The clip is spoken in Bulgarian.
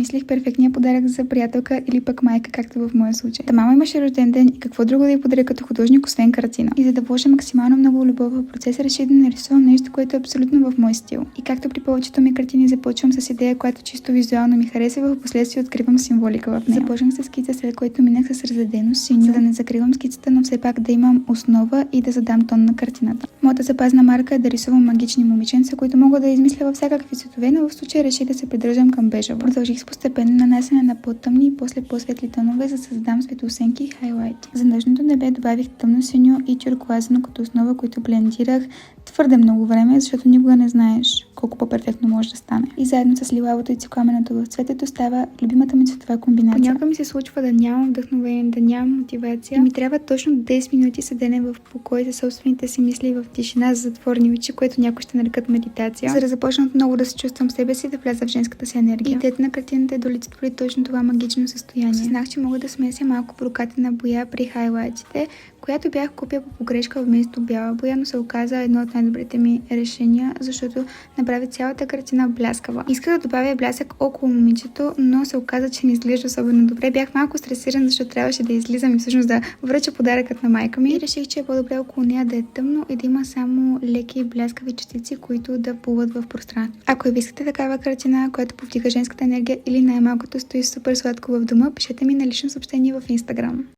измислих перфектния подарък за приятелка или пък майка, както в моя случай. Та мама имаше рожден ден и какво друго да й подаря като художник, освен картина. И за да вложа максимално много любов в процеса, реших да нарисувам нещо, което е абсолютно в мой стил. И както при повечето ми картини започвам с идея, която чисто визуално ми харесва, в последствие откривам символика в нея. Започнах с скица, след което минах с разредено синьо, за да не закривам скицата, но все пак да имам основа и да задам тон на картината. Моята запазна марка е да рисувам магични момиченца, които мога да измисля във всякакви цветове, но в случая реших да се придържам към бежево. Продължих с постепенно нанасяне на по-тъмни и после по-светли тонове, за да създам светлосенки и хайлайти. За нъжното небе добавих тъмно синьо и тюркоазено като основа, които блендирах твърде много време, защото никога не знаеш колко по-перфектно може да стане. И заедно с лилавото и цикламеното в цветето става любимата ми цветова комбинация. Понякога ми се случва да нямам вдъхновение, да нямам мотивация и ми трябва точно 10 минути седене в покой за собствените си мисли в тишина за затворени очи, което някои ще нарекат медитация, за да започна отново да се чувствам себе си, да вляза в женската си енергия. Идеята на картината е да олицетвори точно това магично състояние. Осъзнах, че мога да смеся малко прокатена боя при хайлайтите, която бях купила по погрешка вместо бяла боя, но се оказа едно от най-добрите ми решения, защото направи цялата картина бляскава. Исках да добавя блясък около момичето, но се оказа, че не изглежда особено добре. Бях малко стресиран, защото трябваше да излизам и всъщност да връча подаръкът на майка ми. И реших, че е по-добре около нея да е тъмно и да има само леки бляскави частици, които да плуват в пространството. Ако ви искате такава картина, която повдига женската енергия или най-малкото стои супер сладко в дома, пишете ми на лично съобщение в Instagram.